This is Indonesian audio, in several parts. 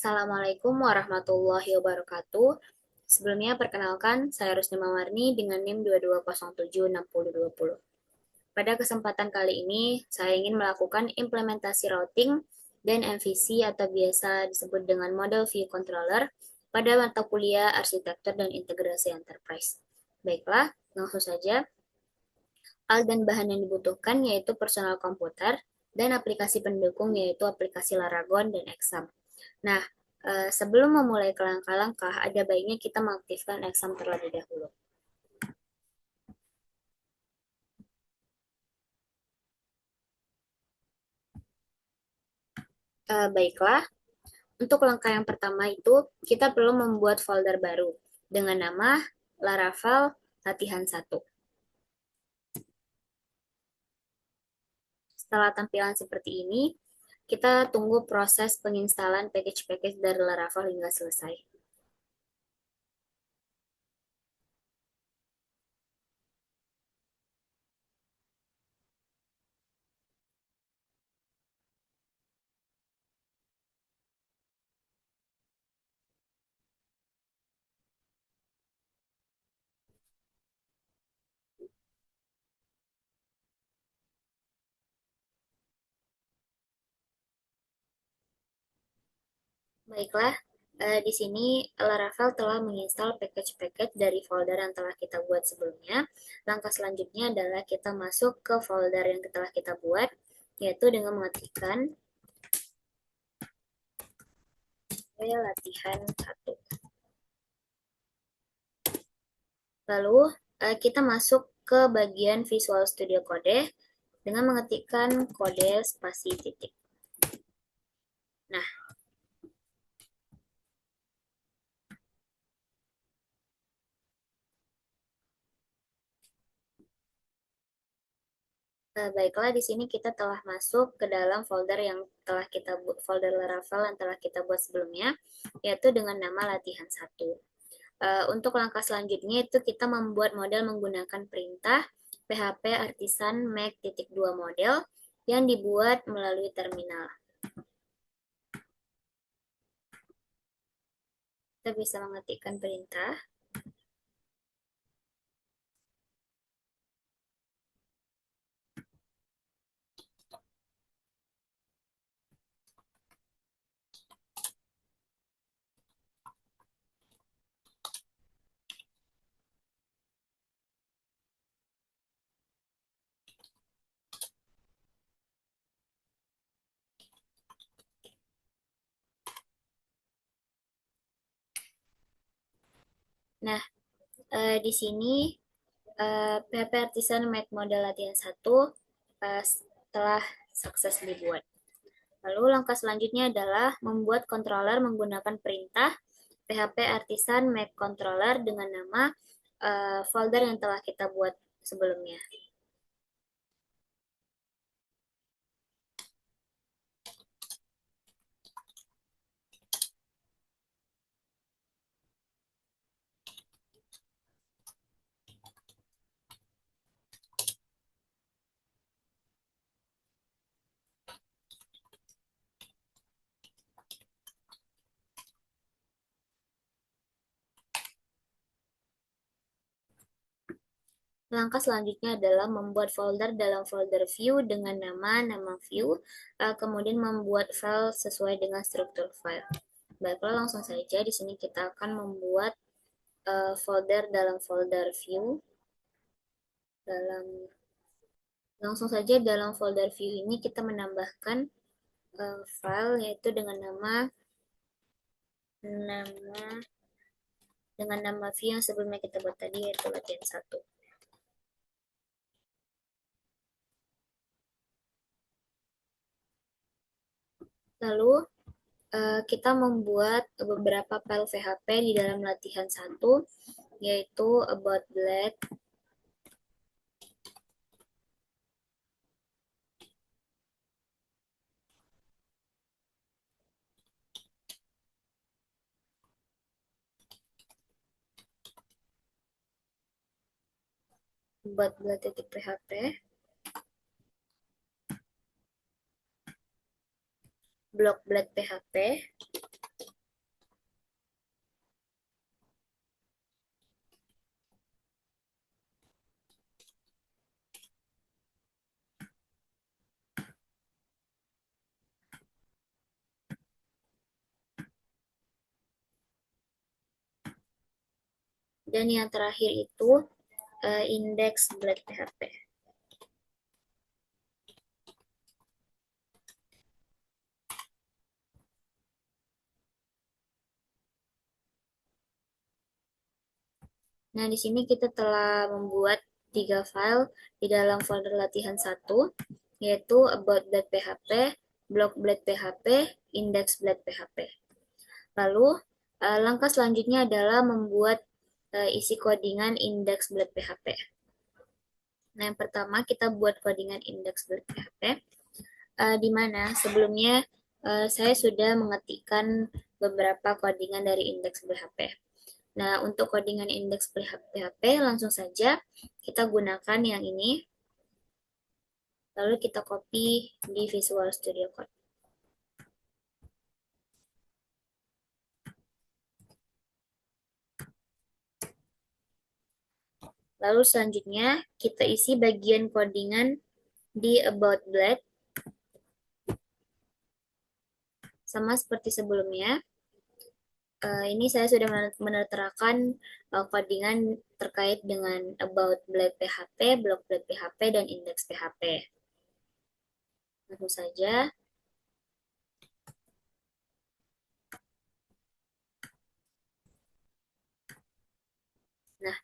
Assalamualaikum warahmatullahi wabarakatuh. Sebelumnya perkenalkan, saya Rusni Mawarni dengan NIM 22076020. Pada kesempatan kali ini, saya ingin melakukan implementasi routing dan MVC atau biasa disebut dengan Model View Controller pada mata kuliah Arsitektur dan Integrasi Enterprise. Baiklah, langsung saja. Alat dan bahan yang dibutuhkan yaitu personal komputer dan aplikasi pendukung yaitu aplikasi Laragon dan Exam. Nah, sebelum memulai ke langkah-langkah, ada baiknya kita mengaktifkan Exam terlebih dahulu. Baiklah, untuk langkah yang pertama itu, kita perlu membuat folder baru dengan nama Laravel Latihan 1. Setelah tampilan seperti ini, kita tunggu proses penginstalan package-package dari Laravel hingga selesai. Baiklah, di sini Laravel telah menginstal package-package dari folder yang telah kita buat sebelumnya. Langkah selanjutnya adalah kita masuk ke folder yang telah kita buat, yaitu dengan mengetikkan latihan 1. Lalu, kita masuk ke bagian Visual Studio Code dengan mengetikkan kode spasi titik. Nah, baiklah, di sini kita telah masuk ke dalam folder yang telah kita folder Laravel yang telah kita buat sebelumnya, yaitu dengan nama latihan 1. Untuk langkah selanjutnya itu kita membuat model menggunakan perintah PHP Artisan Make.2 model yang dibuat melalui terminal. Kita bisa mengetikkan perintah. Nah, di sini PHP Artisan Make Model Latihan 1 telah sukses dibuat. Lalu langkah selanjutnya adalah membuat controller menggunakan perintah PHP Artisan Make Controller dengan nama folder yang telah kita buat sebelumnya. Langkah selanjutnya adalah membuat folder dalam folder view dengan nama view, kemudian membuat file sesuai dengan struktur file. Baiklah, langsung saja di sini kita akan membuat folder dalam folder view. Langsung saja dalam folder view ini kita menambahkan file yaitu dengan nama view yang sebelumnya kita buat tadi yaitu latihan 1. Lalu kita membuat beberapa file PHP di dalam latihan 1 yaitu about black, .php, block black PHP, Dan yang terakhir itu indeks Black PHP. Nah, di sini kita telah membuat 3 file di dalam folder latihan 1, yaitu about.php, blog.php, index.php. Lalu, langkah selanjutnya adalah membuat isi codingan index.php. Nah, yang pertama kita buat codingan index.php, di mana sebelumnya saya sudah mengetikkan beberapa codingan dari index.php. Nah, untuk codingan indeks PHP langsung saja kita gunakan yang ini, lalu kita copy di Visual Studio Code. Lalu selanjutnya kita isi bagian codingan di About Blade, sama seperti sebelumnya. Ini saya sudah menerterakan codingan terkait dengan About Blade PHP, Blog Blade PHP, dan Index PHP. Langsung saja. Nah,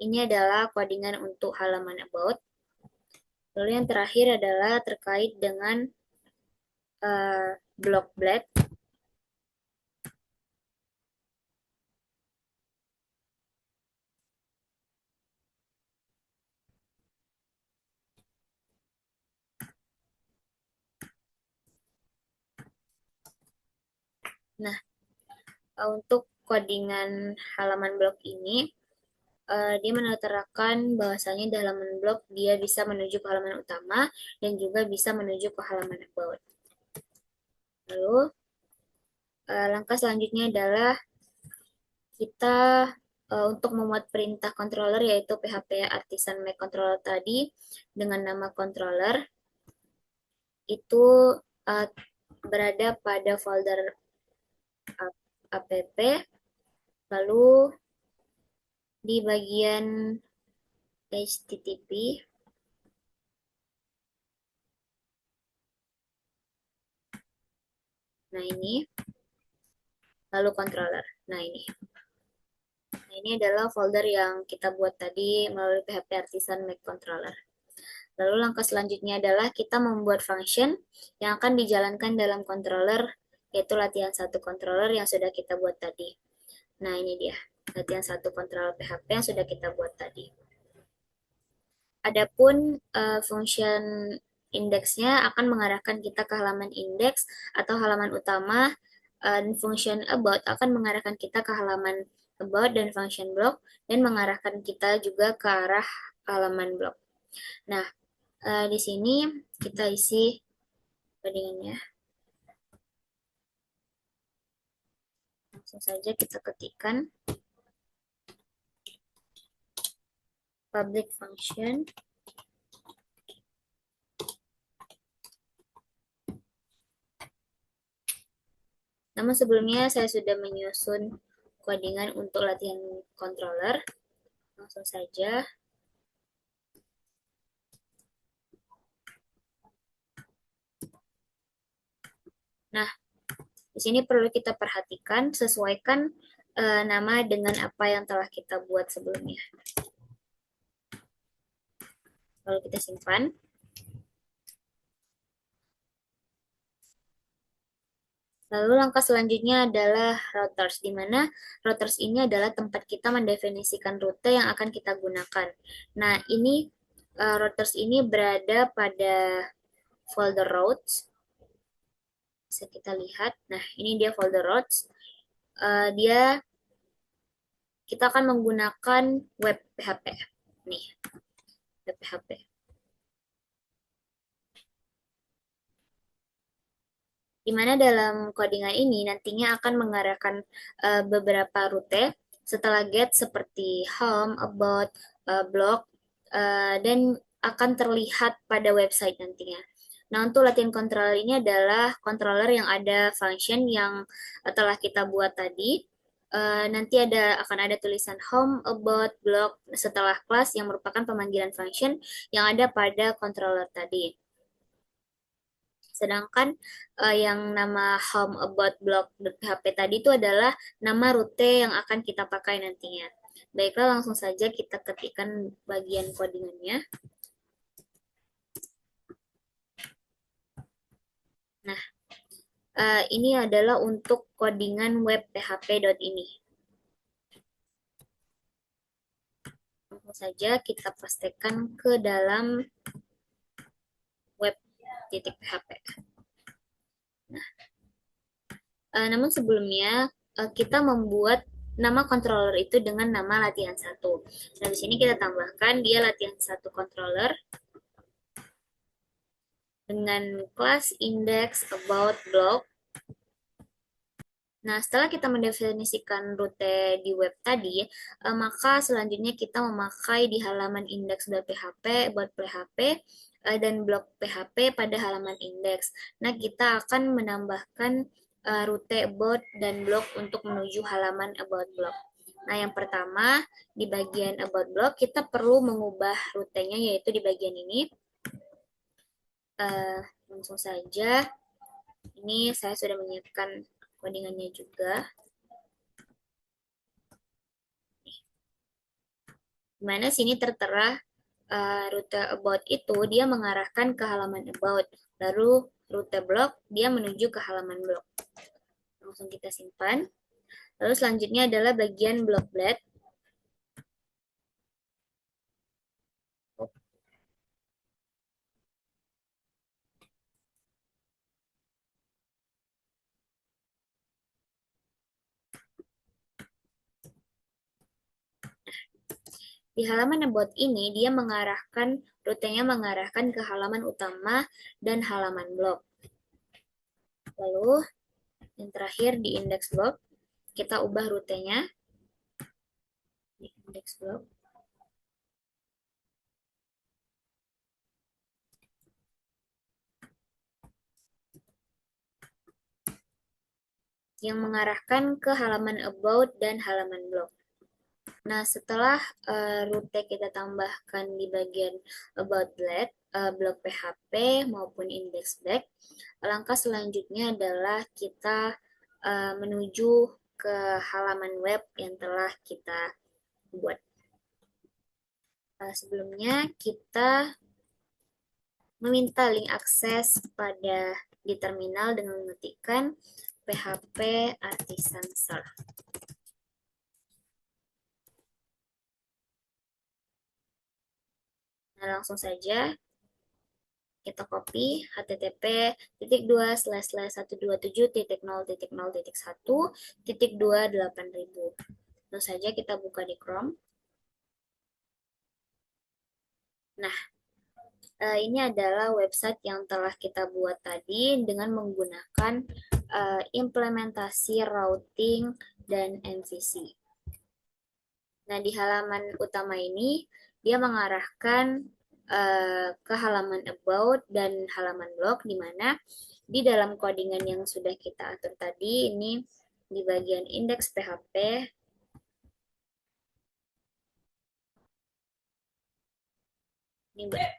ini adalah codingan untuk halaman About. Lalu yang terakhir adalah terkait dengan Block Blade. Nah, untuk codingan halaman blog ini, dia menerapkan bahwasanya di halaman blog dia bisa menuju ke halaman utama dan juga bisa menuju ke halaman about. Lalu, langkah selanjutnya adalah kita untuk membuat perintah controller, yaitu PHP Artisan Make Controller tadi dengan nama controller, itu berada pada folder app, lalu di bagian HTTP, nah ini, lalu controller, nah ini. Nah, ini adalah folder yang kita buat tadi melalui PHP Artisan Make Controller. Lalu langkah selanjutnya adalah kita membuat function yang akan dijalankan dalam controller, yaitu latihan 1 controller yang sudah kita buat tadi. Nah, ini dia, latihan 1 controller PHP yang sudah kita buat tadi. Adapun function indeksnya akan mengarahkan kita ke halaman indeks atau halaman utama, dan function about akan mengarahkan kita ke halaman about dan function block, dan mengarahkan kita juga ke arah halaman block. Nah, di sini kita isi codingannya. Langsung saja kita ketikkan public function namun sebelumnya saya sudah menyusun codingan untuk latihan controller. Langsung saja. Nah, di sini perlu kita perhatikan, sesuaikan nama dengan apa yang telah kita buat sebelumnya. Lalu kita simpan. Lalu langkah selanjutnya adalah routers, di mana routers ini adalah tempat kita mendefinisikan rute yang akan kita gunakan. Nah, ini routers ini berada pada folder routes. Bisa kita lihat. Nah, ini dia folder routes. Kita akan menggunakan web PHP. Nih, web PHP. Di mana dalam codingan ini nantinya akan mengarahkan beberapa rute setelah get seperti home, about, blog, dan akan terlihat pada website nantinya. Nah, untuk latihan controller ini adalah controller yang ada function yang telah kita buat tadi. nanti akan ada tulisan home, about, blog setelah kelas yang merupakan pemanggilan function yang ada pada controller tadi. Sedangkan yang nama home, about, blog, php tadi itu adalah nama rute yang akan kita pakai nantinya. Baiklah, langsung saja kita ketikkan bagian codingannya. Nah, ini adalah untuk codingan web php.ini. Langsung saja kita pastikan ke dalam web .php. Nah, namun sebelumnya kita membuat nama controller itu dengan nama latihan 1. Nah, di sini kita tambahkan dia latihan 1 controller dengan kelas index about blog. Nah, setelah kita mendefinisikan rute di web tadi, maka selanjutnya kita memakai di halaman index.php, about.php, dan blog PHP pada halaman index. Nah, kita akan menambahkan rute about dan blog untuk menuju halaman about blog. Nah, yang pertama, di bagian about blog, kita perlu mengubah rutenya, yaitu di bagian ini. Langsung saja, ini saya sudah menyiapkan codingannya juga. Dimana sini tertera rute about itu dia mengarahkan ke halaman about, lalu rute blog dia menuju ke halaman blog. Langsung kita simpan. Lalu selanjutnya adalah bagian blog blad. Di halaman about ini dia mengarahkan rutenya mengarahkan ke halaman utama dan halaman blog. Lalu yang terakhir di index blog kita ubah rutenya di index blog. Yang mengarahkan ke halaman about dan halaman blog. Nah, setelah rute kita tambahkan di bagian about blog PHP maupun index back, langkah selanjutnya adalah kita menuju ke halaman web yang telah kita buat. Sebelumnya kita meminta link akses pada di terminal dengan mengetikkan php artisan serve. Nah, langsung saja kita copy http://127.0.0.1.28000. Lalu saja kita buka di Chrome. Nah, ini adalah website yang telah kita buat tadi dengan menggunakan implementasi routing dan MVC. Nah, di halaman utama ini dia mengarahkan ke halaman about dan halaman blog, di mana di dalam codingan yang sudah kita atur tadi, ini di bagian index PHP,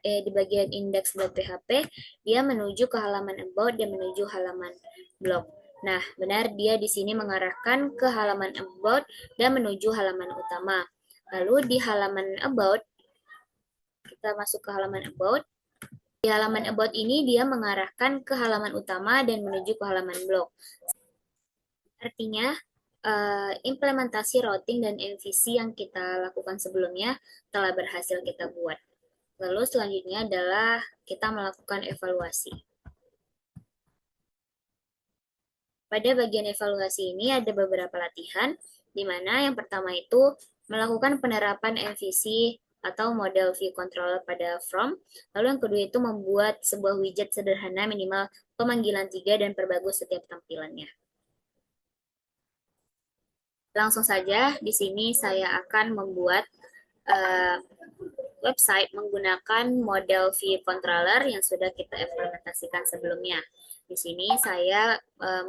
di bagian index.php, dia menuju ke halaman about dan menuju halaman blog. Nah, benar dia di sini mengarahkan ke halaman about dan menuju halaman utama. Lalu di halaman about, kita masuk ke halaman about. Di halaman about ini dia mengarahkan ke halaman utama dan menuju ke halaman blog. Artinya, implementasi routing dan MVC yang kita lakukan sebelumnya telah berhasil kita buat. Lalu selanjutnya adalah kita melakukan evaluasi. Pada bagian evaluasi ini ada beberapa latihan, di mana yang pertama itu melakukan penerapan MVC atau model view controller pada from. Lalu yang kedua itu membuat sebuah widget sederhana minimal pemanggilan 3 dan perbagus setiap tampilannya. Langsung saja di sini saya akan membuat website menggunakan model view controller yang sudah kita implementasikan sebelumnya. Di sini saya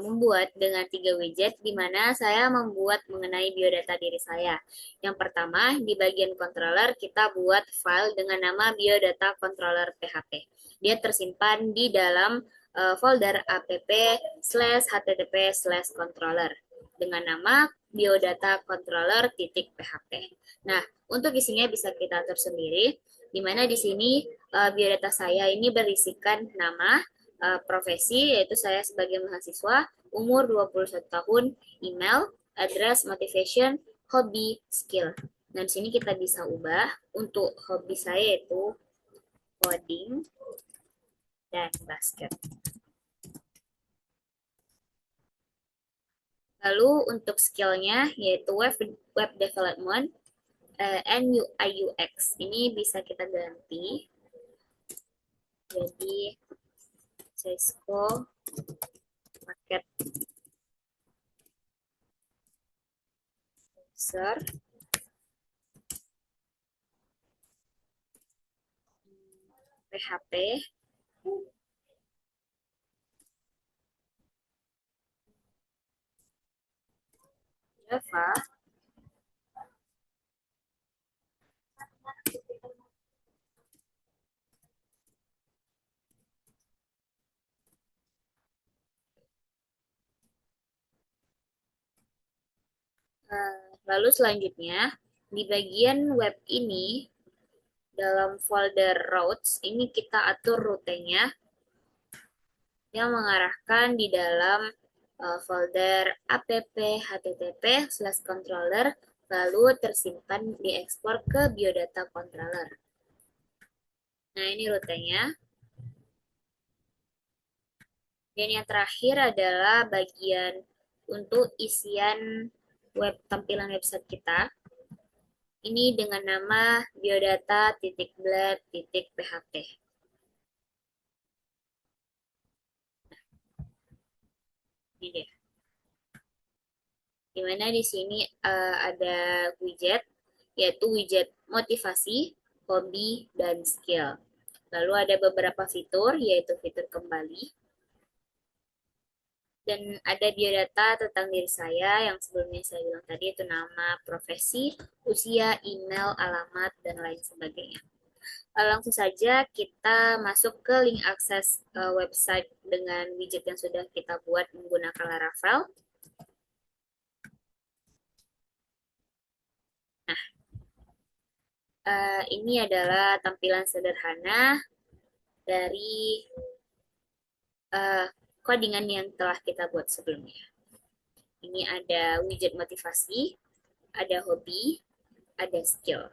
membuat dengan 3 widget di mana saya membuat mengenai biodata diri saya. Yang pertama, di bagian controller kita buat file dengan nama biodata controller PHP. Dia tersimpan di dalam folder app/http/controller dengan nama biodata controller.php. Nah, untuk isinya bisa kita atur sendiri, di mana di sini biodata saya ini berisikan nama, profesi, yaitu saya sebagai mahasiswa, umur 21 tahun, email, address, motivation, hobi, skill. Dan di sini kita bisa ubah untuk hobi saya yaitu coding dan basket. Lalu untuk skillnya yaitu web development and UI UX. Ini bisa kita ganti jadi Cisco Market User PHP Java lalu selanjutnya di bagian web ini dalam folder routes ini kita atur rutenya yang mengarahkan di dalam folder app/http/controller lalu tersimpan diekspor ke biodata controller. Nah, ini rutenya. Dan yang terakhir adalah bagian untuk isian tampilan website kita. Ini dengan nama biodata.blad.php. Ini dia. Dimana di sini ada widget, yaitu widget motivasi, hobi, dan skill. Lalu ada beberapa fitur, yaitu fitur kembali. Dan ada biodata tentang diri saya yang sebelumnya saya bilang tadi, itu nama, profesi, usia, email, alamat, dan lain sebagainya. Langsung saja kita masuk ke link akses website dengan widget yang sudah kita buat menggunakan Laravel. Nah, ini adalah tampilan sederhana dari codingan yang telah kita buat sebelumnya. Ini ada widget motivasi, ada hobi, ada skill.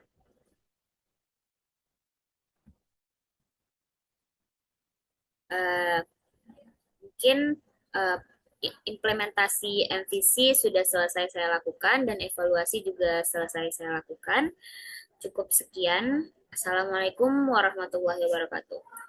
Mungkin implementasi MVC sudah selesai saya lakukan dan evaluasi juga selesai saya lakukan. Cukup sekian. Assalamualaikum warahmatullahi wabarakatuh.